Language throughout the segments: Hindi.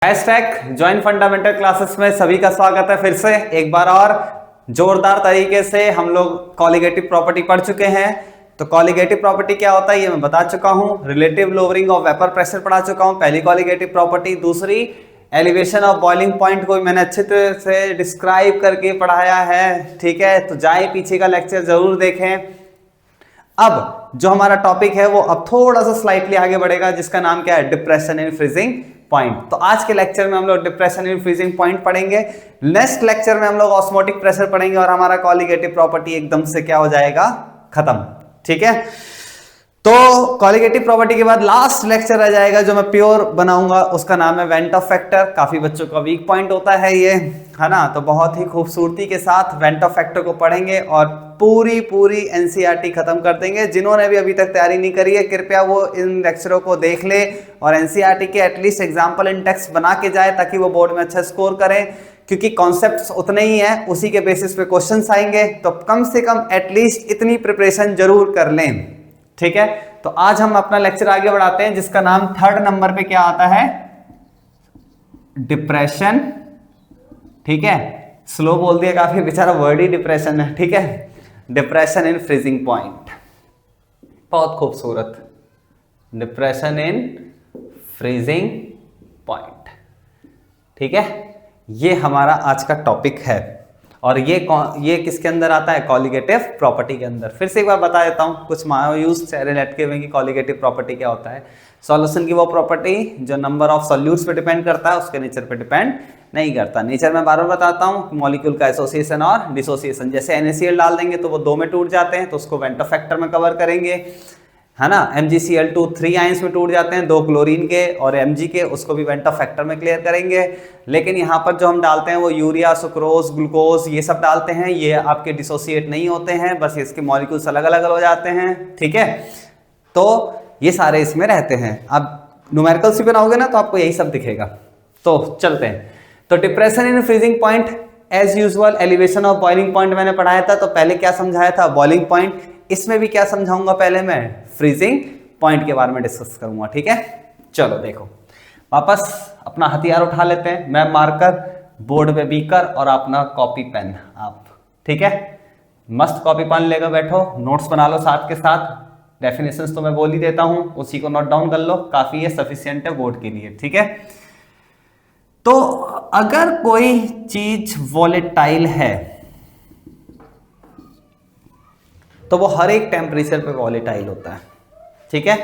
हैशटैग ज्वाइन फंडामेंटल क्लासेस में सभी का स्वागत है। फिर से एक बार और जोरदार तरीके से हम लोग कॉलिगेटिव प्रॉपर्टी पढ़ चुके हैं। तो कॉलिगेटिव प्रॉपर्टी क्या होता है ये मैं बता चुका हूं। Relative lowering of vapour pressure पढ़ा चुका हूं, पहली कॉलिगेटिव प्रॉपर्टी। दूसरी एलिवेशन ऑफ बॉइलिंग पॉइंट को मैंने अच्छे तरह से डिस्क्राइब करके पढ़ाया है, ठीक है। तो जाए पीछे का लेक्चर जरूर देखें। अब जो हमारा टॉपिक है वो अब थोड़ा सा स्लाइटली आगे बढ़ेगा, जिसका नाम क्या है, डिप्रेशन इन फ्रीजिंग पॉइंट। तो आज के लेक्चर में हम लोग डिप्रेशन इन फ्रीजिंग पॉइंट पढ़ेंगे। नेक्स्ट लेक्चर में हम लोग ऑस्मोटिक प्रेशर पढ़ेंगे और हमारा कॉलिगेटिव प्रॉपर्टी एकदम से क्या हो जाएगा, खत्म, ठीक है। तो कॉलिगेटिव प्रॉपर्टी के बाद लास्ट लेक्चर रह जाएगा जो मैं प्योर बनाऊंगा, उसका नाम है वेंट ऑफ फैक्टर। काफी बच्चों का वीक पॉइंट होता है ये, है ना। तो बहुत ही खूबसूरती के साथ वेंट ऑफ फैक्टर को पढ़ेंगे और पूरी एनसीईआरटी खत्म कर देंगे। जिन्होंने भी अभी तक तैयारी नहीं करी है कृपया वो इन लेक्चरों को देख ले और एनसीईआरटी के एटलीस्ट एग्जाम्पल इन टेक्स्ट बना के जाए ताकि वो बोर्ड में अच्छा स्कोर करें, क्योंकि कॉन्सेप्ट्स उतने ही हैं, उसी के बेसिस पे क्वेश्चंस आएंगे। तो कम से कम एटलीस्ट इतनी प्रिपरेशन जरूर कर लें, ठीक है। तो आज हम अपना लेक्चर आगे बढ़ाते हैं, जिसका नाम थर्ड नंबर पे क्या आता है, डिप्रेशन, ठीक है। स्लो बोल दिया काफी, बेचारा वर्ड ही डिप्रेशन है, ठीक है। डिप्रेशन इन फ्रीजिंग पॉइंट, बहुत खूबसूरत, डिप्रेशन इन फ्रीजिंग पॉइंट, ठीक है। ये हमारा आज का टॉपिक है और ये किसके अंदर आता है, कॉलिगेटिव प्रॉपर्टी के अंदर। फिर से एक बार बता देता हूं, कुछ मायूस चेहरे लटके हुए कि कॉलिगेटिव प्रॉपर्टी क्या होता है। सॉल्यूशन की वो प्रॉपर्टी जो नंबर ऑफ सॉल्यूट्स पे डिपेंड करता है, उसके नेचर पे डिपेंड नहीं करता। नेचर में बार बार बताता हूं, मॉलिक्यूल का एसोसिएशन और डिसोसिएशन। जैसे NaCl डाल देंगे तो वो 2 में टूट जाते हैं, तो उसको वेंट ऑफ फैक्टर में कवर करेंगे, है ना। MgCl2 3 आयंस में टूट जाते हैं, 2 क्लोरीन के और Mg के, उसको भी वेंट ऑफ फैक्टर में क्लियर करेंगे। लेकिन यहाँ पर जो हम डालते हैं वो यूरिया, सुक्रोज, ग्लूकोज ये सब डालते हैं, ये आपके डिसोसिएट नहीं होते हैं, बस इसके मॉलिक्यूल्स अलग अलग हो जाते हैं, ठीक है। तो ये सारे इसमें रहते हैं। अब न्यूमेरिकल से बनाओगे ना तो आपको यही सब दिखेगा। तो चलते हैं। तो depression in freezing point as usual, elevation of boiling point मैंने पढ़ाया था। तो पहले क्या समझाया था, बॉइलिंग पॉइंट। इसमें भी क्या समझाऊंगा, पहले मैं फ्रीजिंग पॉइंट के बारे में डिस्कस करूंगा, ठीक है। चलो देखो, वापस अपना हथियार उठा लेते हैं। मैं मार्कर, बोर्ड पे बीकर और अपना कॉपी पेन, आप, ठीक है। मस्त कॉपी पेन लेकर बैठो, नोट्स बना लो साथ के साथ। डेफिनेशंस तो मैं बोल ही देता हूं, उसी को नोट डाउन कर लो, काफी है, सफिशिएंट है बोर्ड के लिए, ठीक है। तो अगर कोई चीज वॉलेटाइल है तो वो हर एक टेम्परेचर पे वॉलेटाइल होता है, ठीक है।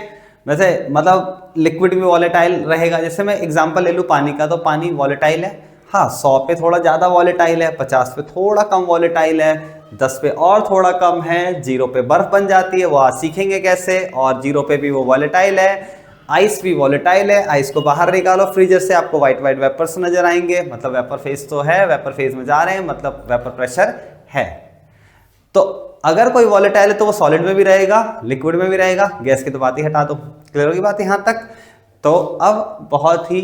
वैसे मतलब लिक्विड भी वॉलेटाइल रहेगा। जैसे मैं एग्जांपल ले लूँ पानी का, तो पानी वॉलेटाइल है, हाँ 100 पे थोड़ा ज़्यादा वॉलेटाइल है, 50 पे थोड़ा कम वॉलेटाइल है, 10 पे और थोड़ा कम है, 0 पे बर्फ बन जाती है, वो आज सीखेंगे कैसे। और 0 पे भी वो वॉलेटाइल है। आइस भी वॉलेटाइल है, आइस को बाहर निकालो फ्रीजर से, आपको व्हाइट व्हाइट वेपर्स नजर आएंगे, मतलब वेपर फेज तो है, वेपर फेज में जा रहे हैं, मतलब वेपर प्रेशर है। तो अगर कोई वॉलेटाइल है तो वो सॉलिड में भी रहेगा, लिक्विड में भी रहेगा, गैस की तो बात ही हटा दो। क्लियर होगी बात यहां तक। तो अब बहुत ही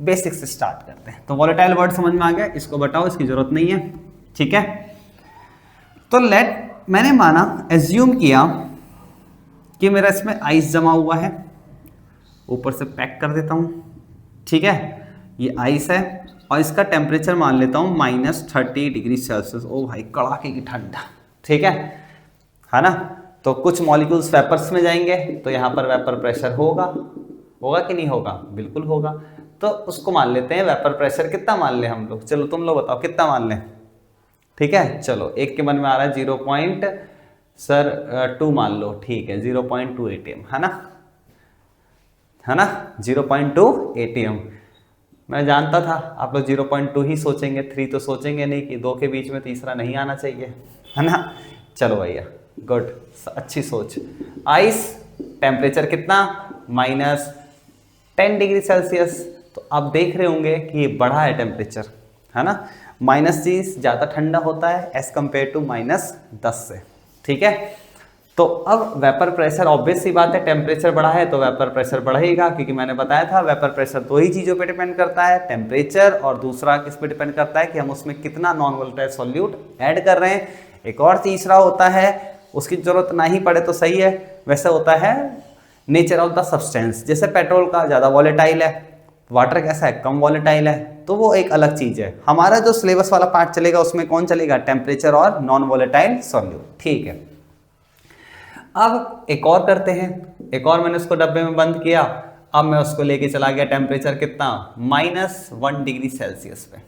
बेसिक से स्टार्ट करते हैं। तो वॉलेटाइल वर्ड समझ में आ गया, इसको बताओ, इसकी जरूरत नहीं है, ठीक है। तो मैंने माना, एज्यूम किया कि मेरा इसमें आइस जमा हुआ है, ऊपर से पैक कर देता हूं, ठीक है। ये आइस है और इसका टेम्परेचर मान लेता हूं -30 डिग्री सेल्सियस। ओ भाई कड़ाके की ठंड, ठीक है ना। तो कुछ मॉलिक्यूल्स वेपर्स में जाएंगे तो यहाँ पर वेपर प्रेशर होगा कि नहीं होगा, बिल्कुल होगा। तो उसको मान लेते हैं वेपर प्रेशर। कितना मान लें हम लोग, चलो तुम लोग बताओ कितना मान लें, ठीक है। चलो एक के मन में आ रहा है 0.2 मान लो, ठीक है, 0.2 atm, है ना 0.2 atm। मैं जानता था आप लोग 0.2 ही सोचेंगे, 3 तो सोचेंगे नहीं कि 2 के बीच में तीसरा नहीं आना चाहिए, है ना। चलो भैया, गुड, अच्छी सोच। आइस टेम्परेचर कितना, -10 डिग्री सेल्सियस। तो आप देख रहे होंगे कि ये बढ़ा है टेम्परेचर, है ना। -30 ज़्यादा ठंडा होता है एज कंपेयर टू -10 से, ठीक है। तो अब वेपर प्रेशर, ऑब्वियस सी बात है, टेम्परेचर बढ़ा है तो वेपर प्रेशर बढ़ेगा, क्योंकि मैंने बताया था वेपर प्रेशर 2 ही चीज़ों पे डिपेंड करता है, टेम्परेचर और दूसरा किस पे डिपेंड करता है कि हम उसमें कितना नॉन वोलेटाइल सॉल्यूट ऐड कर रहे हैं। एक और तीसरा होता है, उसकी जरूरत ना ही पड़े तो सही है, वैसे होता है नेचर ऑफ द सब्सटेंस। जैसे पेट्रोल का ज़्यादा वॉलेटाइल है, वाटर कैसा है, कम वॉलेटाइल है, तो वो एक अलग चीज है। हमारा जो सिलेबस वाला पार्ट चलेगा उसमें कौन चलेगा, टेम्परेचर और नॉन वॉलेटाइल सॉल्यूट, ठीक है। अब एक और करते हैं, एक और मैंने उसको डब्बे में बंद किया, अब मैं उसको लेके चला गया टेम्परेचर कितना, -1 डिग्री सेल्सियस पे,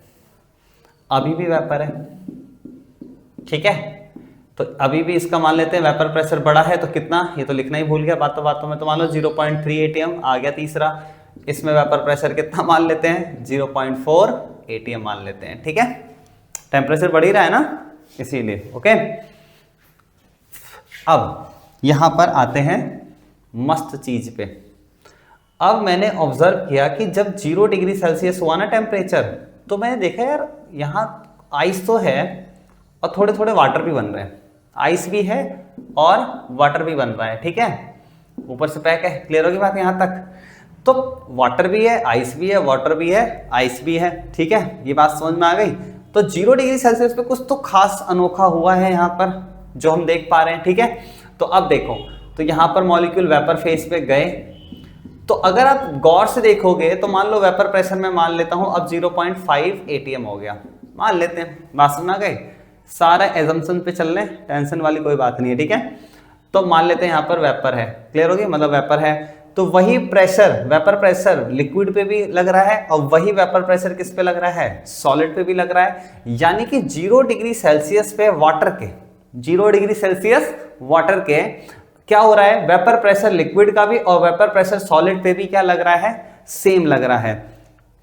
अभी भी वेपर है, ठीक है। तो अभी भी इसका मान लेते हैं वेपर प्रेशर बड़ा है, तो कितना, ये तो लिखना ही भूल गया बातों बातों में, तो मान लो 0.3 ATM आ गया तीसरा। इसमें वेपर प्रेशर कितना मान लेते हैं, 0.4 ATM मान लेते हैं, ठीक है। टेम्परेचर बढ़ ही रहा है ना, इसीलिए, ओके। अब यहां पर आते हैं मस्त चीज पे। अब मैंने ऑब्जर्व किया कि जब 0 डिग्री सेल्सियस हुआ ना टेम्परेचर, तो मैंने देखा यार यहाँ आइस तो है और थोड़े थोड़े वाटर भी बन रहे हैं, आइस भी है और वाटर भी बन रहा है, ठीक है, ऊपर से पैक है। क्लियर होगी बात यहाँ तक? तो वाटर भी है, आइस भी है, वाटर भी है, आइस भी है, ठीक है, ये बात समझ में आ गई। तो 0 डिग्री सेल्सियस पे कुछ तो खास अनोखा हुआ है यहाँ पर जो हम देख पा रहे हैं, ठीक है। तो अब देखो, तो यहाँ पर मॉलिक्यूल वेपर फेज पे गए, तो अगर आप गौर से देखोगे तो मान लो वेपर प्रेशर में मान लेता हूं अब 0.5 ATM हो गया, मान लेते हैं, बात समझ आ गई। सारा एजम्पशन पे चल रहे, टेंशन वाली कोई बात नहीं है, ठीक है। तो मान लेते हैं यहाँ पर वेपर है, क्लियर होगी, मतलब वेपर है, तो वही प्रेशर, वेपर प्रेशर लिक्विड पे भी लग रहा है और वही वेपर प्रेशर किस पे लग रहा है, सॉलिड पे भी लग रहा है। यानी कि 0 डिग्री सेल्सियस पे वाटर के, 0 डिग्री सेल्सियस वाटर के क्या हो रहा है, वेपर प्रेशर लिक्विड का भी और वेपर प्रेशर सॉलिड पे भी क्या लग रहा है, सेम लग रहा है।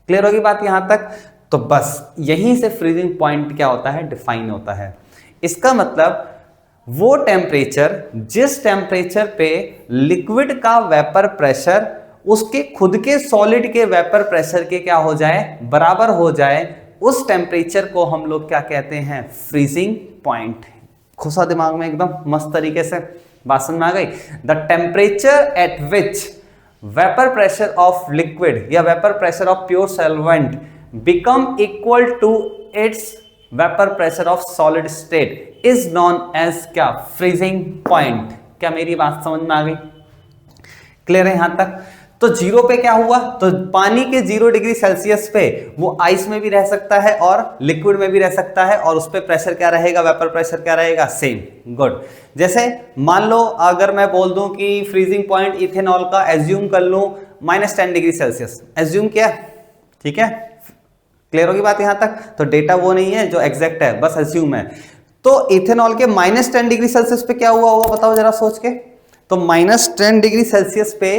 क्लियर होगी बात यहां तक? तो बस यहीं से फ्रीजिंग पॉइंट क्या होता है, डिफाइन होता है। इसका मतलब वो टेम्परेचर, जिस टेम्परेचर पे लिक्विड का वेपर प्रेशर उसके खुद के सॉलिड के वेपर प्रेशर के क्या हो जाए, बराबर हो जाए, उस टेम्परेचर को हम लोग क्या कहते हैं, फ्रीजिंग पॉइंट। खुशा दिमाग में एकदम मस्त तरीके से बात समझ में आ गई। The temperature at which vapour pressure of liquid या vapour pressure of pure solvent become equal to its vapour pressure of solid state is known as क्या, फ्रीजिंग पॉइंट। क्या मेरी बात समझ में आ गई? क्लियर है यहां तक? तो 0 पे क्या हुआ, तो पानी के 0 डिग्री सेल्सियस पे वो आइस में भी रह सकता है और लिक्विड में भी रह सकता है, और उस पे प्रेशर क्या रहेगा, वेपर प्रेशर क्या रहेगा, सेम। गुड। जैसे मान लो अगर मैं बोल दूं कि फ्रीजिंग पॉइंट इथेनॉल का एज्यूम कर लूं -10 डिग्री सेल्सियस, एज्यूम किया, ठीक है, क्लियर होगी बात यहां तक? तो डेटा वो नहीं है जो एग्जैक्ट है, बस एज्यूम है। तो इथेनॉल के -10 डिग्री सेल्सियस पे क्या हुआ होगा, बताओ जरा सोच के। तो -10 डिग्री सेल्सियस पे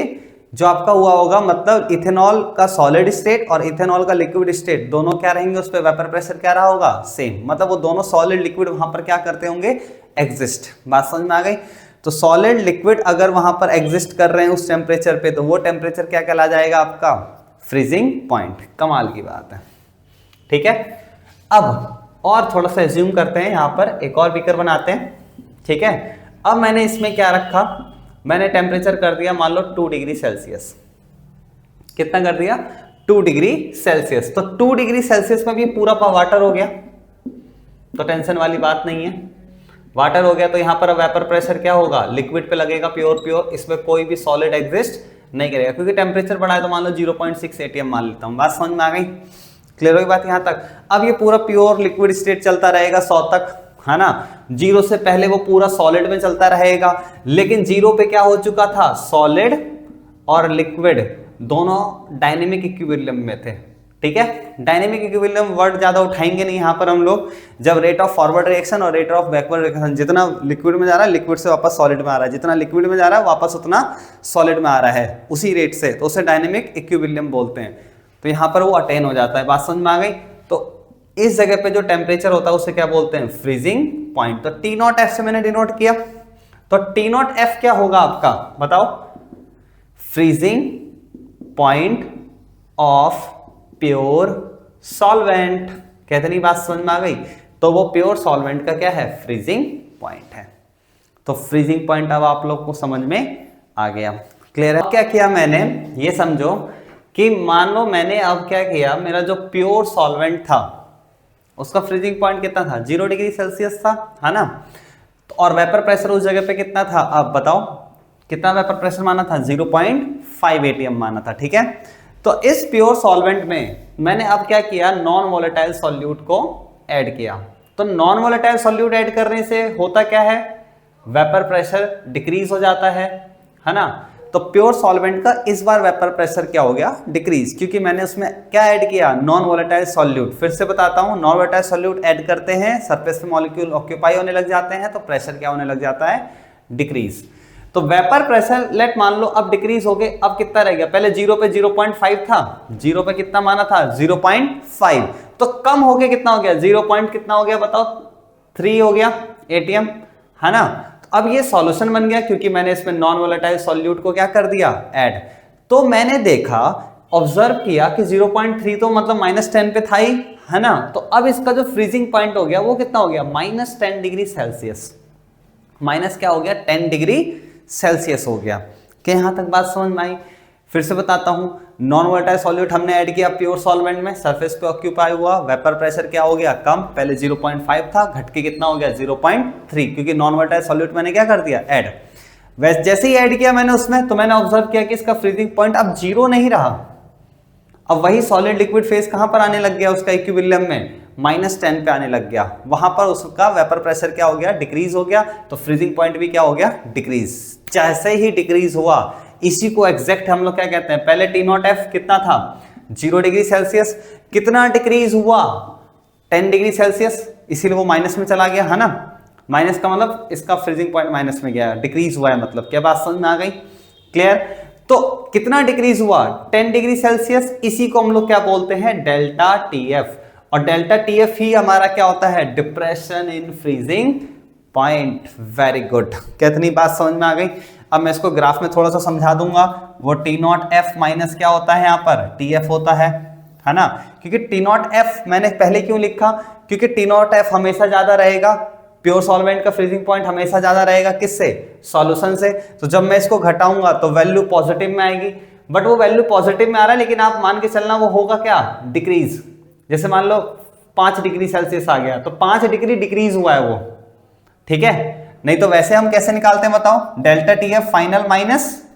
जो आपका हुआ होगा, मतलब इथेनॉल का सॉलिड स्टेट और इथेनॉल का लिक्विड स्टेट दोनों क्या रहेंगे, उस पे वेपर प्रेशर क्या रहा होगा, सेम। मतलब वो दोनों सॉलिड लिक्विड वहां पर क्या करते होंगे, एग्जिस्ट। बात समझ में आ गई? तो सॉलिड लिक्विड अगर वहां पर एग्जिस्ट कर रहे हैं उस टेम्परेचर पे, तो वो टेम्परेचर क्या कहला जाएगा आपका, फ्रीजिंग पॉइंट। कमाल की बात है, ठीक है। अब और थोड़ा सा एज्यूम करते हैं, यहां पर एक और बीकर बनाते हैं, ठीक है। अब मैंने इसमें क्या रखा, मैंने टेम्परेचर कर दिया मान लो 2 डिग्री सेल्सियस। कितना कर दिया, 2 डिग्री सेल्सियस। तो 2 डिग्री सेल्सियस में भी पूरा वाटर हो गया, तो टेंशन वाली बात नहीं है, वाटर हो गया। तो यहां पर वेपर प्रेशर क्या होगा, लिक्विड पे लगेगा प्योर प्योर, इसमें कोई भी सॉलिड एग्जिस्ट नहीं करेगा, क्योंकि टेम्परेचर बढ़ा है। तो मान लो 0.6 ATM मान लेता हूं। बात समझ में आ गई? क्लियर होगी बात यहां तक? अब ये पूरा प्योर लिक्विड स्टेट चलता रहेगा 100 तक, है ना। 0 से पहले वो पूरा सॉलिड में चलता रहेगा, लेकिन 0 पे क्या हो चुका था, सॉलिड और लिक्विड दोनों डायनेमिक इक्विलिब्रियम में थे, ठीक है। डायनेमिक इक्विलिब्रियम वर्ड ज्यादा उठाएंगे नहीं यहां पर हम लोग। जब रेट ऑफ फॉरवर्ड रिएक्शन और रेट ऑफ बैकवर्ड रिएक्शन, जितना लिक्विड में जा रहा है लिक्विड से वापस सॉलिड में आ रहा है, जितना लिक्विड में जा रहा है वापस उतना सॉलिड में आ रहा है, उसी रेट से, तो उसे डायनेमिक इक्विलिब्रियम बोलते हैं। तो यहां पर वो अटेन हो जाता है। बात समझ में आ गई? तो इस जगह पे जो टेम्परेचर होता है उसे क्या बोलते हैं, फ्रीजिंग पॉइंट। तो T0 F से मैंने डिनोट किया, तो T0 F क्या होगा आपका, बताओ, freezing point of pure solvent. कहते नहीं, बात समझ में आ गई? तो वो प्योर सॉल्वेंट का क्या है, फ्रीजिंग पॉइंट है। तो फ्रीजिंग पॉइंट अब आप लोग को समझ में आ गया, क्लियर है? क्या किया मैंने, ये समझो कि मान लो मैंने अब क्या किया, मेरा जो प्योर सॉल्वेंट था उसका फ्रीजिंग पॉइंट कितना था, 0 डिग्री सेल्सियस था, है ना। और वेपर प्रेशर उस जगह पे कितना था, अब बताओ कितना वेपर प्रेशर माना था, 0.5 ATM माना था, ठीक है। तो इस प्योर सॉल्वेंट में मैंने अब क्या किया, नॉन वोलेटाइल सॉल्यूट को ऐड किया। तो नॉन वोलेटाइल सॉल्यूट ऐड करने से होता क्या है, वेपर प्रेशर डिक्रीज हो जाता है ना। तो प्योर सॉल्वेंट का इस बार वेपर प्रेशर क्या हो गया, डिक्रीज, क्योंकि मैंने उसमें क्या ऐड किया, नॉन वोलेटाइल सॉल्यूट। फिर से बताता हूं, नॉन वोलेटाइल सॉल्यूट ऐड करते हैं, सरफेस पे मॉलिक्यूल ऑक्यूपाई होने लग जाते हैं, तो प्रेशर क्या होने लग जाता है, डिक्रीज। तो वेपर प्रेशर लेट मान लो अब डिक्रीज हो गए, अब कितना रह गया, पहले 0 पे 0.5 था, 0 पे कितना माना था, 0.5, तो कम हो गया, कितना हो गया, 0 पॉइंट कितना हो गया बताओ, 3 हो गया एटीएम, है ना। तो अब ये सॉल्यूशन बन गया, क्योंकि मैंने इसमें नॉन वोलेटाइल सॉल्यूट को क्या कर दिया, ऐड। तो मैंने देखा, ऑब्जर्व किया कि 0.3 तो मतलब -10 पे था ही, है ना। तो अब इसका जो फ्रीजिंग पॉइंट हो गया वो कितना हो गया, -10 डिग्री सेल्सियस, माइनस क्या हो गया, 10 डिग्री सेल्सियस हो गया। क्या यहां तक बात समझ में आई? फिर से बताता हूं, नॉन वोलेटाइल सॉल्यूट हमने ऐड किया प्योर सॉल्वेंट में, सरफेस पे ऑक्यूपाई हुआ, वेपर प्रेशर क्या हो गया, कम, पहले 0.5 था, घट के कितना हो गया, 0.3, क्योंकि नॉन वोलेटाइल सॉल्यूट मैंने क्या कर दिया, ऐड। वैसे जैसे ही ऐड किया मैंने उसमें, तो मैंने ऑब्जर्व किया कि इसका फ्रीजिंग पॉइंट अब 0 नहीं रहा, अब वही सॉलिड लिक्विड फेज कहां पर आने लग गया, उसका इक्विलिब्रियम में -10 पे आने लग गया, वहां पर उसका वेपर प्रेशर क्या हो गया, डिक्रीज हो गया, तो फ्रीजिंग पॉइंट भी क्या हो गया, डिक्रीज। जैसे ही डिक्रीज हुआ, इसी को एग्जैक्ट हम लोग क्या कहते हैं, पहले T0F कितना था, 0 डिग्री सेल्सियस, कितना डिक्रीज हुआ, 10 डिग्री सेल्सियस, इसीलिए वो माइनस में चला गया, है ना। माइनस का मतलब इसका फ्रीजिंग पॉइंट माइनस में गया, डिक्रीज हुआ है, मतलब क्या बात समझ में आ गई, क्लियर। तो कितना डिक्रीज हुआ, 10 डिग्री सेल्सियस, इसी को हम लोग क्या बोलते हैं, डेल्टा टीएफ। और डेल्टा टीएफ ही हमारा क्या होता है, depression in freezing point. Very good, कितनी बात समझ में आ गई। अब मैं इसको ग्राफ में थोड़ा सा समझा दूंगा। वो T0F माइनस क्या होता है, यहाँ पर TF होता है ना। क्योंकि T0F मैंने पहले क्यों लिखा, क्योंकि T0F हमेशा ज्यादा रहेगा, प्योर सॉल्वेंट का फ्रीजिंग पॉइंट हमेशा ज्यादा रहेगा, किससे, सॉल्यूशन से। तो जब मैं इसको घटाऊंगा तो वैल्यू पॉजिटिव में आएगी, बट वो वैल्यू पॉजिटिव में आ रहा है, लेकिन आप मान के चलना वो होगा क्या, डिक्रीज। जैसे मान लो 5 डिग्री सेल्सियस आ गया, तो 5 डिग्री डिक्रीज हुआ है वो, ठीक है। नहीं तो वैसे हम कैसे निकालते हैं बताओ, delta TF final minus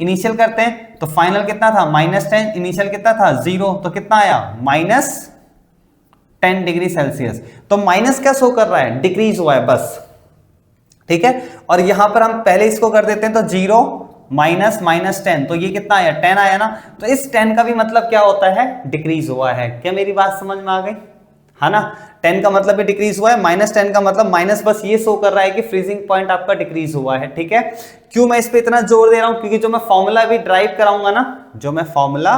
initial करते हैं, तो फाइनल कितना था, -10, इनिशियल कितना था, 0, तो कितना आया, -10 डिग्री सेल्सियस। तो माइनस क्या शो कर रहा है, डिक्रीज हुआ है बस, ठीक है। और यहां पर हम पहले इसको कर देते हैं, तो 0 -10, तो ये कितना आया, 10 आया ना। तो इस 10 का भी मतलब क्या होता है, डिक्रीज हुआ है। क्या मेरी बात समझ में आ गई, है ना। 10 का मतलब भी डिक्रीज हुआ है, -10 का मतलब माइनस बस ये शो कर रहा है कि फ्रीजिंग पॉइंट आपका डिक्रीज हुआ है, ठीक है। क्यों मैं इस पे इतना जोर दे रहा हूं, क्योंकि जो मैं फॉर्मूला अभी ड्राइव कराऊंगा ना, जो मैं फॉर्मूला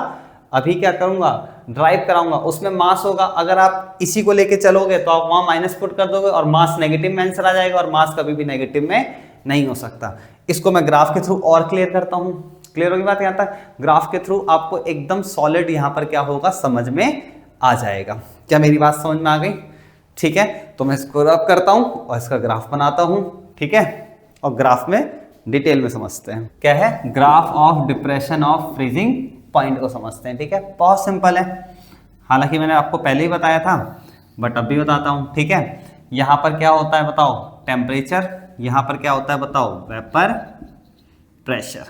अभी क्या करूंगा, ड्राइव कराऊंगा, उसमें मास होगा। अगर आप इसी को लेके चलोगे तो आप वहां माइनस पुट कर दोगे और मास नेगेटिव में आंसर आ जाएगा, और मास कभी भी नेगेटिव में नहीं हो सकता। इसको मैं ग्राफ के थ्रू और क्लियर करता हूं। क्लियर होगी बात, यहां तक ग्राफ के थ्रू आपको एकदम सॉलिड यहां पर क्या होगा, समझ में आ जाएगा। क्या मेरी बात समझ में आ गई, ठीक है। तो मैं इसको रब करता हूं और इसका ग्राफ बनाता हूं, ठीक है। और ग्राफ में डिटेल में समझते हैं, क्या है, graph of depression of freezing point को समझते हैं, ठीक है। बहुत सिंपल है, हालांकि मैंने आपको पहले ही बताया था, बट अब भी बताता हूं, ठीक है। यहां पर क्या होता है बताओ, टेम्परेचर, यहां पर क्या होता है बताओ, वेपर प्रेशर,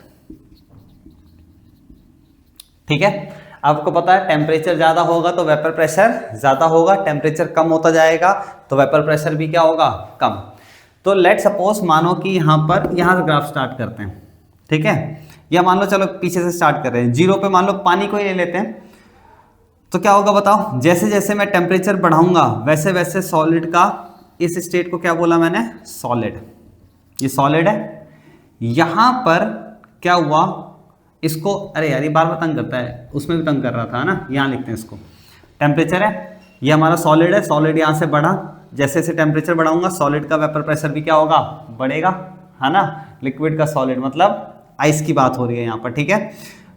ठीक है। आपको पता है टेम्परेचर ज्यादा होगा तो वेपर प्रेशर ज्यादा होगा, टेम्परेचर कम होता जाएगा तो वेपर प्रेशर भी क्या होगा, कम। तो लेट सपोज मानो कि यहां से ग्राफ स्टार्ट करते हैं, ठीक है। या मान लो चलो पीछे से स्टार्ट कर रहे हैं, 0 पे मान लो पानी को ही ले लेते हैं, तो क्या होगा बताओ, जैसे जैसे मैं टेम्परेचर बढ़ाऊंगा वैसे वैसे सॉलिड का, इस स्टेट को क्या बोला मैंने, सॉलिड, ये सॉलिड है। यहां पर क्या हुआ, इसको, अरे यार ये बार बार तंग करता है, उसमें भी तंग कर रहा था ना, यहां लिखते हैं इसको, टेम्परेचर है, ये हमारा सॉलिड है, सॉलिड यहां से बढ़ा, जैसे जैसे टेम्परेचर बढ़ाऊंगा सॉलिड का वेपर प्रेशर भी क्या होगा, बढ़ेगा, है ना। लिक्विड का सॉलिड मतलब आइस की बात हो रही है यहाँ पर, ठीक है।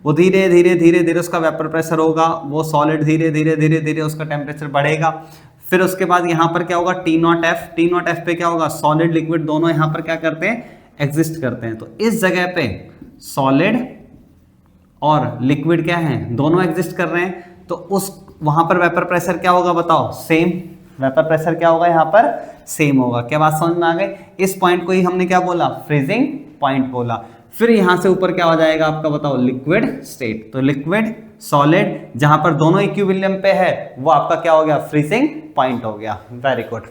वो धीरे धीरे धीरे धीरे उसका वेपर प्रेशर होगा, वो सॉलिड धीरे धीरे धीरे धीरे उसका टेम्परेचर बढ़ेगा। फिर उसके बाद यहाँ पर क्या होगा, T0F पे क्या होगा, सॉलिड लिक्विड दोनों यहाँ पर क्या करते हैं, एग्जिस्ट करते हैं। तो इस जगह पे सॉलिड और लिक्विड क्या है, दोनों एग्जिस्ट कर रहे हैं, तो उस वहां पर वेपर प्रेशर क्या होगा बताओ, सेम। वेपर प्रेशर क्या होगा यहाँ पर, सेम होगा। क्या बात समझ में आ गई। इस पॉइंट को ही हमने क्या बोला, फ्रीजिंग पॉइंट बोला। फिर यहां से ऊपर क्या हो जाएगा आपका, बताओ, लिक्विड स्टेट। तो लिक्विड सॉलिड जहां पर दोनों इक्विलिब्रियम पे है वो आपका क्या हो गया, फ्रीजिंग पॉइंट हो गया। वेरी गुड,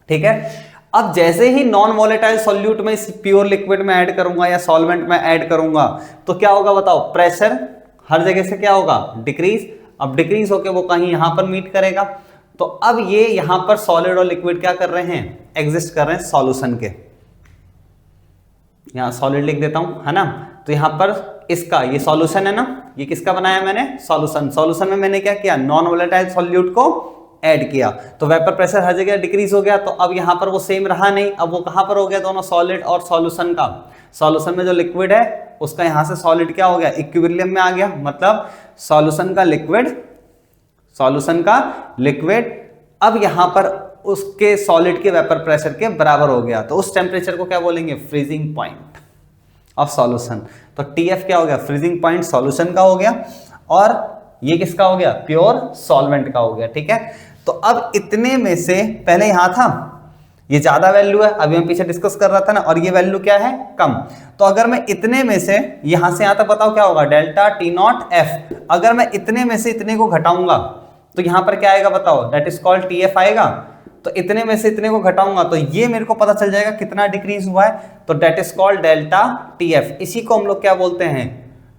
ठीक है। अब जैसे ही नॉन वोलेटाइल सॉल्यूट में इस प्योर लिक्विड में ऐड करूंगा या सॉल्वेंट में ऐड करूंगा तो क्या होगा बताओ, प्रेशर हर जगह से क्या होगा, डिक्रीज। अब डिक्रीज होके वो कहीं यहां पर मीट करेगा। तो अब ये यहां पर सॉलिड और लिक्विड क्या कर रहे हैं, एग्जिस्ट कर रहे हैं सॉल्यूशन के। यहां सॉलिड लिख देता हूं, है ना। तो यहां पर इसका ये सॉल्यूशन है ना, ये किसका बनाया मैंने, सॉल्यूशन। सॉल्यूशन में मैंने क्या किया, नॉन वोलेटाइल सॉल्यूट को ऐड किया, तो वेपर प्रेशर हर जगह डिक्रीज हो गया। तो अब यहां पर वो सेम रहा नहीं, अब वो कहां पर हो गया, दोनों सॉलिड और सॉल्यूशन का। सॉल्यूशन में जो लिक्विड है उसका यहां से सॉलिड क्या हो गया, इक्विलिब्रियम में आ गया। मतलब सॉल्यूशन का लिक्विड, सॉल्यूशन का लिक्विड अब यहां पर उसके सॉलिड के वेपर प्रेशर के बराबर हो गया। तो उस टेम्परेचर को क्या बोलेंगे, फ्रीजिंग पॉइंट ऑफ सॉल्यूशन। तो TF क्या हो गया, फ्रीजिंग पॉइंट सॉल्यूशन का हो गया, और ये किसका हो गया, प्योर सॉल्वेंट का हो गया। ठीक है, तो अब इतने में से पहले यहां था ये ज्यादा वैल्यू है, अभी हम पीछे डिस्कस कर रहा था ना, और ये वैल्यू क्या है, कम। तो अगर मैं इतने में से यहां से यहां तक बताओ क्या होगा, डेल्टा T0F। अगर मैं इतने में से इतने को घटाऊंगा तो यहां पर क्या आएगा बताओ, दैट इज कॉल्ड TF आएगा। तो इतने में से इतने को घटाऊंगा तो ये मेरे को पता चल जाएगा कितना डिक्रीज हुआ है, तो that is called delta TF। इसी को हम लोग क्या बोलते हैं,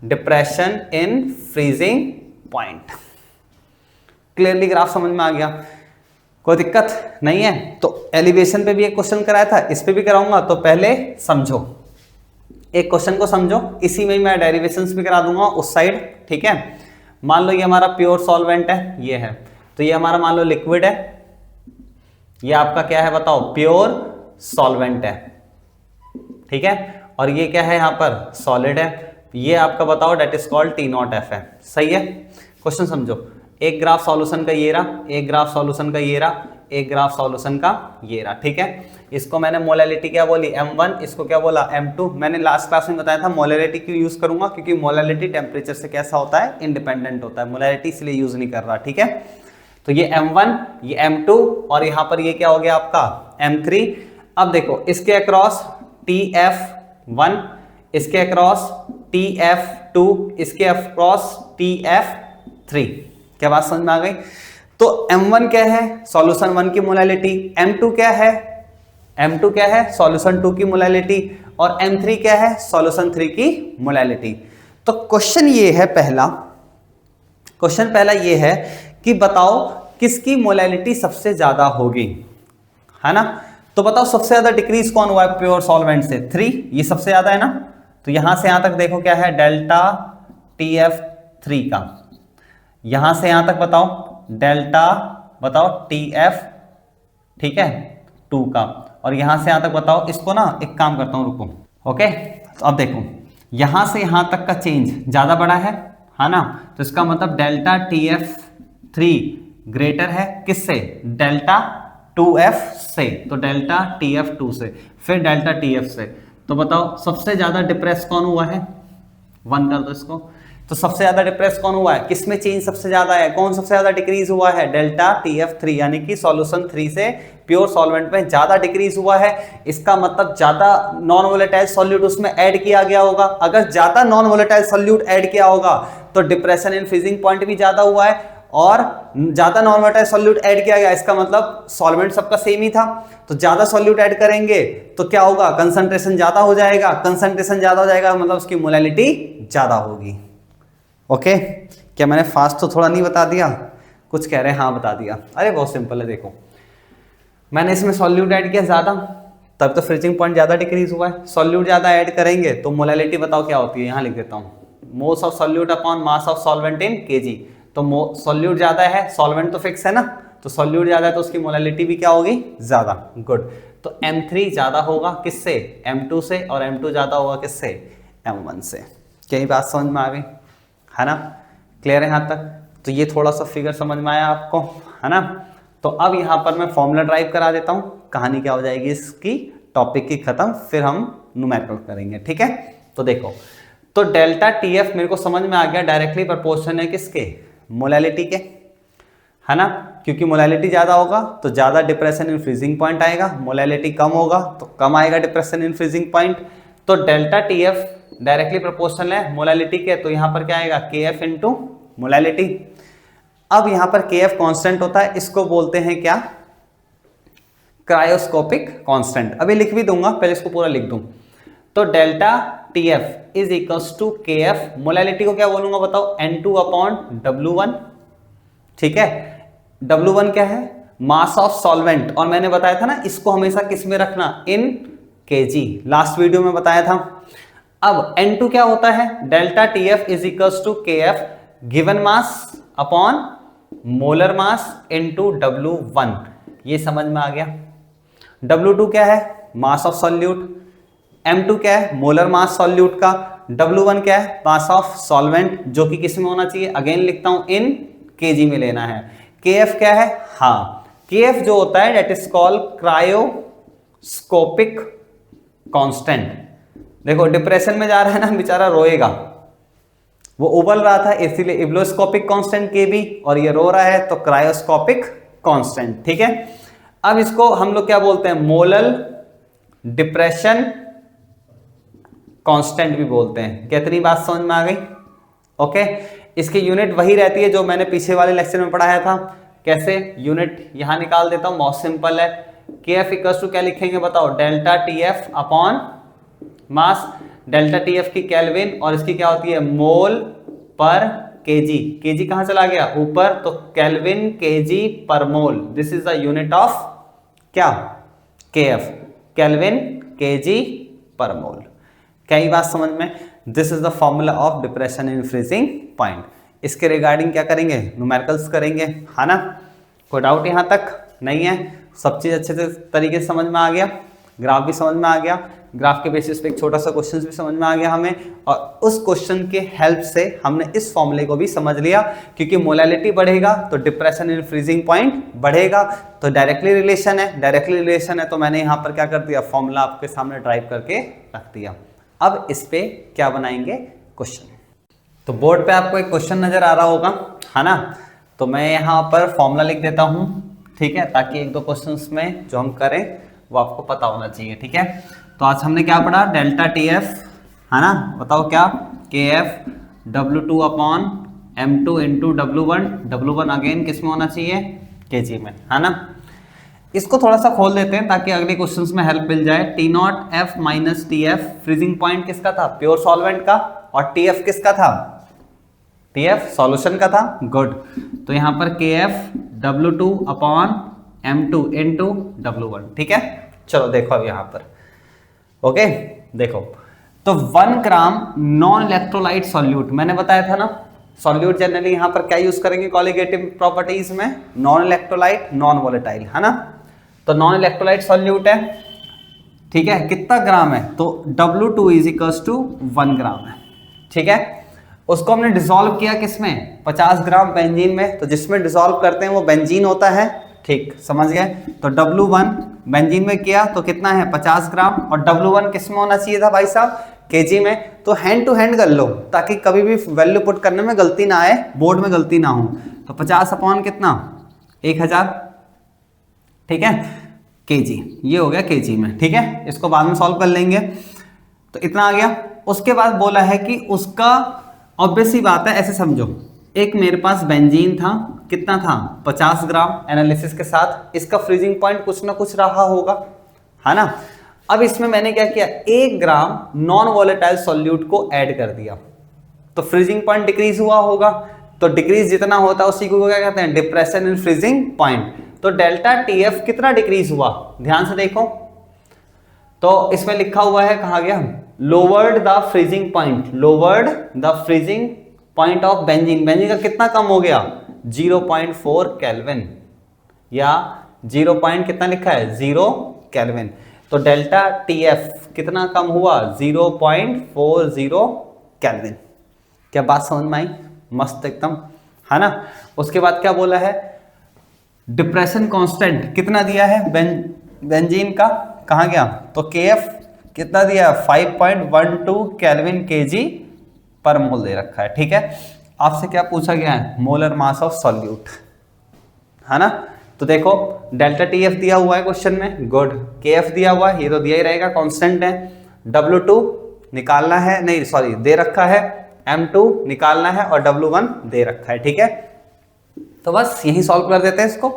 depression in freezing point. Clearly graph समझ में आ गया, कोई दिक्कत नहीं है। तो एलिवेशन पे भी एक क्वेश्चन कराया था, इस पे भी कराऊंगा, तो पहले समझो, एक क्वेश्चन को समझो, इसी में मैं डेरिवेशंस भी करा दूंगा उस साइड। ठीक है, मान लो ये हमारा प्योर सॉल्वेंट है, ये है, तो ये हमारा मान लो लिक्विड है, ये आपका क्या है बताओ, प्योर सॉल्वेंट है। ठीक है, और ये क्या है, यहां पर सॉलिड है, ये आपका बताओ दैट इज कॉल्ड T0F है। सही है, क्वेश्चन समझो, एक ग्राफ सॉल्यूशन का ये रहा, एक ग्राफ सॉल्यूशन का ये रहा, एक ग्राफ सॉल्यूशन का ये रहा। ठीक है, इसको मैंने मोलैलिटी क्या बोली, M1, इसको क्या बोला, M2। मैंने लास्ट क्लास में बताया था मोलैलिटी क्यों यूज करूंगा, क्योंकि मोलैलिटी टेम्परेचर से कैसा होता है, इंडिपेंडेंट होता है। मोलैलिटी इसलिए यूज नहीं कर रहा। ठीक है, तो ये M1, ये M2, और यहां पर ये क्या हो गया आपका M3। अब देखो इसके अक्रॉस TF1, इसके अक्रॉस TF2, इसके अक्रॉस TF3। क्या बात समझ में आ गई। तो M1 क्या है, सॉल्यूशन 1 की मोलैलिटी, M2 क्या है, M2 क्या है, सॉल्यूशन 2 की मोलैलिटी, और M3 क्या है, सॉल्यूशन 3 की मोलैलिटी। तो क्वेश्चन ये है पहला, क्वेश्चन पहला ये है कि बताओ किसकी मोलैलिटी सबसे ज्यादा होगी, है ना। तो बताओ सबसे ज्यादा डिक्रीज कौन हुआ है प्योर सॉल्वेंट से, 3, ये सबसे ज्यादा है ना। तो यहां से यहां तक देखो क्या है, डेल्टा TF3 का, यहां से यहां तक बताओ डेल्टा, बताओ TF, ठीक है, 2 का, और यहां से यहां तक बताओ, इसको ना एक काम करता हूं, रुको। ओके, तो अब देखो यहां से यहां तक का चेंज ज्यादा बड़ा है ना, तो इसका मतलब डेल्टा TF3 ग्रेटर है किससे, डेल्टा 2F से, तो डेल्टा TF2 से, फिर डेल्टा TF से। तो बताओ सबसे ज्यादा डिप्रेस कौन हुआ है, 1 कर दो इसको। तो सबसे ज्यादा डिप्रेस कौन हुआ है, किसमें चेंज सबसे ज्यादा है, कौन सबसे ज्यादा डिक्रीज हुआ है, डेल्टा TF3, यानी कि सॉल्यूशन 3 से प्योर सॉल्वेंट में ज्यादा डिक्रीज हुआ है। इसका मतलब ज्यादा नॉन वोलेटाइल सॉल्यूट उसमें ऐड किया गया होगा। अगर ज्यादा नॉन वोलेटाइल सॉल्यूट ऐड किया होगा तो डिप्रेशन इन फ्रीजिंग पॉइंट भी ज्यादा हुआ है, और ज्यादा नॉन वोलेटाइल सॉल्यूट ऐड किया गया, इसका मतलब सॉल्वेंट सबका सेम ही था। तो ज्यादा सॉल्यूट ऐड करेंगे तो क्या होगा, कंसंट्रेशन ज्यादा हो जाएगा, कंसंट्रेशन ज्यादा हो जाएगा मतलब उसकी मोलैलिटी ज्यादा होगी। ओके, क्या मैंने फास्ट तो थोड़ा नहीं बता दिया, कुछ कह रहे हैं हाँ बता दिया। अरे बहुत सिंपल है, देखो मैंने इसमें सॉल्यूट ऐड किया ज्यादा, तब तो फ्रीजिंग पॉइंट ज्यादा डिक्रीज हुआ है। सॉल्यूट ज्यादा ऐड करेंगे तो मोलैलिटी बताओ क्या होती है, यहां लिख देता हूं, moles of solute upon mass of solvent in kg। तो सॉल्यूट ज्यादा है, सॉल्वेंट तो फिक्स है ना, तो सॉल्यूट ज्यादा है तो उसकी मोलैलिटी भी क्या होगी, ज्यादा। गुड, तो M3 ज्यादा होगा किससे, M2 से, और M2 ज्यादा होगा किससे, M1 से। क्या ये बात समझ में आ गई, है ना, क्लियर है यहां तक। तो ये थोड़ा सा फिगर समझ में आया आपको, है ना। तो अब यहां पर मैं फॉर्मूला ड्राइव करा देता हूं, कहानी क्या हो जाएगी इसकी, टॉपिक की खत्म, फिर हम न्यूमेरिकल करेंगे। ठीक है, तो देखो, तो डेल्टा TF मेरे को समझ में आ गया, डायरेक्टली प्रोपोर्शन है किसके, मोलैलिटी के, है ना, क्योंकि मोलैलिटी ज्यादा होगा तो ज्यादा डिप्रेशन इन फ्रीजिंग पॉइंट आएगा, मोलैलिटी कम होगा तो कम आएगा डिप्रेशन इन फ्रीजिंग पॉइंट। तो delta T F directly proportional है मोलैलिटी के, तो यहां पर क्या आएगा के एफ इंटू मोलैलिटी। अब यहां पर के एफ कॉन्स्टेंट होता है, इसको बोलते हैं क्या, क्रायोस्कोपिक कांस्टेंट। अभी लिख भी दूंगा, पहले इसको पूरा लिख दूं। तो delta T F is equals to K F, molality को क्या बोलूंगा बताओ, N2 अपॉन W1, ठीक है। W1 क्या है, मास ऑफ सॉल्वेंट, और मैंने बताया था ना इसको हमेशा किस में रखना, इन केजी, लास्ट वीडियो में बताया था। अब N2 क्या होता है, delta T F is equals to K F given mass upon molar mass into W1, ये समझ में आ गया। W2 क्या है, मास ऑफ सॉल्यूट, M2 क्या है, मोलर मास सॉल्यूट का, W1 क्या है, मास ऑफ सॉल्वेंट, जो कि किस में होना चाहिए, अगेन लिखता हूं इन केजी में लेना है। KF क्या है, हाँ KF जो होता है that is called cryoscopic constant. देखो डिप्रेशन में जा रहा है ना बेचारा, रोएगा, वो उबल रहा था इसीलिए इब्लोस्कोपिक कांस्टेंट KB, और ये रो रहा है तो क्रायोस्कोपिक कांस्टेंट, ठीक है। अब इसको हम लोग क्या बोलते हैं, मोलल डिप्रेशन कांस्टेंट भी बोलते हैं। कितनी बात समझ में आ गई, ओके। इसकी यूनिट वही रहती है जो मैंने पीछे वाले लेक्चर में पढ़ाया था। कैसे, यूनिट यहां निकाल देता हूं, बहुत सिंपल है। के एफ इक्वल्स टू क्या लिखेंगे बताओ, delta T F upon mass, delta T F की केल्विन, और इसकी क्या होती है, मोल पर केजी। केजी कहां चला गया, ऊपर, तो केल्विन केजी पर mole, this is the unit of क्या, के एफ, केल्विन केजी पर मोल। क्या ये बात समझ में, this is the formula of depression in freezing point. इसके रिगार्डिंग क्या करेंगे, न्यूमेरिकल्स करेंगे, है ना। कोई डाउट यहां तक नहीं है, सब चीज अच्छे से तरीके से समझ में आ गया, ग्राफ भी समझ में आ गया, ग्राफ के बेसिस पे एक छोटा सा क्वेश्चन भी समझ में आ गया हमें, और उस क्वेश्चन के हेल्प से हमने इस फॉर्मूले को भी समझ लिया, क्योंकि मोलैलिटी बढ़ेगा तो डिप्रेशन इन फ्रीजिंग पॉइंट बढ़ेगा, तो डायरेक्टली रिलेशन है, डायरेक्टली रिलेशन है, तो मैंने यहाँ पर क्या कर दिया, फॉर्मूला आपके सामने ड्राइव करके रख दिया। अब इस पे क्या बनाएंगे, क्वेश्चन। तो बोर्ड पे आपको एक क्वेश्चन नजर आ रहा होगा, है ना, तो मैं यहाँ पर फॉर्मूला लिख देता हूँ, ठीक है, ताकि एक दो क्वेश्चंस में जो हम करें वो आपको पता होना चाहिए, ठीक है। तो आज हमने क्या पढ़ा, डेल्टा टी एफ, है ना, बताओ क्या, K F W2 upon M2 into W1, W1 again किस में होना चाहिए, केजी में, है ना। इसको थोड़ा सा खोल देते हैं ताकि अगले क्वेश्चंस में हेल्प मिल जाए। T not F minus T F, freezing point किसका था, प्योर सॉल्वेंट का, और टी एफ किसका था, टी एफ सॉल्यूशन का था, गुड। तो यहाँ पर के F W2 upon M2 into W1, ठीक है। चलो देखो अब यहाँ पर, ओके, देखो तो 1 ग्राम नॉन इलेक्ट्रोलाइट सॉल्यूट, मैंने बताया था ना, सॉल्यूट जनरली यहाँ पर क्या यूज करेंगे कॉलिगेटिव प्रॉपर्टीज में, नॉन इलेक्ट्रोलाइट नॉन वोलेटाइल, है ना। तो नॉन इलेक्ट्रोलाइट सॉल्यूट है, ठीक है, कितना ग्राम है, तो W2 इज इक्वल्स टू 1 ग्राम है, ठीक है। उसको हमने डिसॉल्व किया किसमें, 50 ग्राम बेंजीन में, तो जिसमें डिसॉल्व करते हैं वो बेंजीन होता है, ठीक, समझ गए। तो W1 बेंजीन में किया तो कितना है, 50 ग्राम, और W1 किस में होना चाहिए था भाई साहब, केजी में। तो हैंड टू हैंड कर लो ताकि कभी भी वैल्यू पुट करने में गलती ना आए, बोर्ड में गलती ना हो। तो 50 अपॉन कितना, 1000, ठीक है, केजी, ये हो गया केजी में, ठीक है। इसको बाद में सॉल्व कर लेंगे, तो इतना आ गया। उसके बाद बोला है कि उसका, ऑब्वियस ही बात है, ऐसे समझो, एक मेरे पास बेंजीन था, कितना था, 50 ग्राम, एनालिसिस के साथ इसका फ्रीजिंग पॉइंट कुछ ना कुछ रहा होगा, है ना। अब इसमें मैंने क्या किया, 1 ग्राम नॉन वोलेटाइल सॉल्यूट को ऐड कर दिया, तो फ्रीजिंग पॉइंट डिक्रीज हुआ होगा। तो डिक्रीज जितना होता है उसी को क्या कहते हैं, डिप्रेशन इन फ्रीजिंग पॉइंट। तो डेल्टा टीएफ कितना डिक्रीज हुआ, ध्यान से देखो, तो इसमें लिखा हुआ है, कहा गया, lowered the freezing point, lowered the freezing point of benzene, benzene का कितना कम हो गया, 0.4 केल्विन, या 0 पॉइंट कितना लिखा है, 0 केल्विन। तो डेल्टा टीएफ कितना कम हुआ, 0.40 केल्विन। क्या बात समझ में आई, मस्त एकदम, है ना। उसके बाद क्या बोला है, डिप्रेशन कांस्टेंट कितना दिया है बेंजीन का, कहाँ गया, तो केएफ कितना दिया, 5.12 केल्विन केजी पर मोल दे रखा है, ठीक है। आपसे क्या पूछा गया है, मोलर मास ऑफ सॉल्यूट, है ना। तो देखो डेल्टा टीएफ दिया हुआ है क्वेश्चन में, गुड, केएफ दिया हुआ है, ये तो दिया ही रहेगा, कांस्टेंट है। W2 निकालना है, नहीं सॉरी दे रखा है, M2 निकालना है और W1 दे रखा है। ठीक है, तो बस यही सॉल्व कर देते हैं इसको।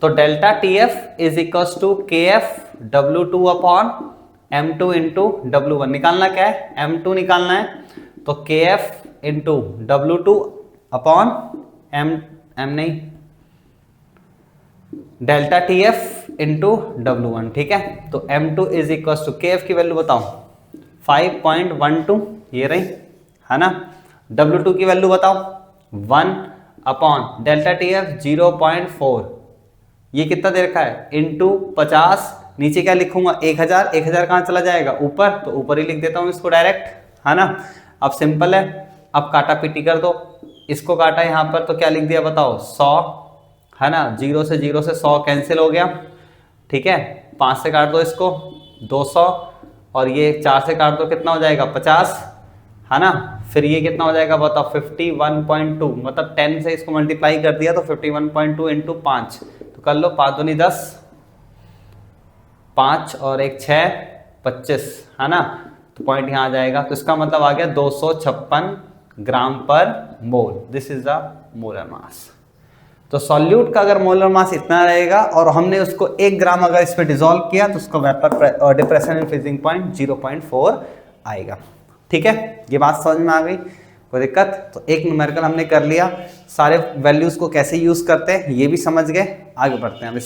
तो delta TF is equal to KF W2 upon M2 into W1। निकालना क्या है, M2 निकालना है, तो KF into W2 upon M नहीं डेल्टा TF इंटू W1। ठीक है, तो M2 is equal to KF की वैल्यू बताओ 5.12 ये रही है ना, W2 की वैल्यू बताओ 1 अपॉन डेल्टा TF 0.4, ये कितना दे रखा है इंटू 50, नीचे क्या लिखूंगा 1000, 1000 कहाँ चला जाएगा ऊपर, तो ऊपर ही लिख देता हूँ इसको डायरेक्ट, है ना। अब सिंपल है, अब काटा पीटी कर दो, इसको काटा यहाँ पर तो क्या लिख दिया बताओ 100, है ना, 0 से 100 कैंसिल हो गया। ठीक है, 5 से काट दो इसको 200, और ये 4 से काट दो कितना हो जाएगा 50, है ना। फिर ये कितना हो जाएगा बताओ 51.2, मतलब 10 से इसको मल्टीप्लाई कर दिया तो 51.2 इंटू 5, तो कर लो 5 दूनी 10, 5 और 1 6 25, है ना। तो पॉइंट यहाँ आ जाएगा, तो इसका मतलब आ गया 256 ग्राम पर mole. This is the molar mass. तो सॉल्यूट का अगर मोलर मास इतना रहेगा और हमने उसको 1 ग्राम अगर इसमें डिसॉल्व किया तो उसका vapour depression in freezing point 0.4 आएगा। ठीक है, ये बात समझ में आ गई, कोई दिक्कत? तो एक न्यूमेरिकल हमने कर लिया, सारे वैल्यूज को कैसे यूज करते हैं ये भी समझ गए। आगे बढ़ते हैं अब इस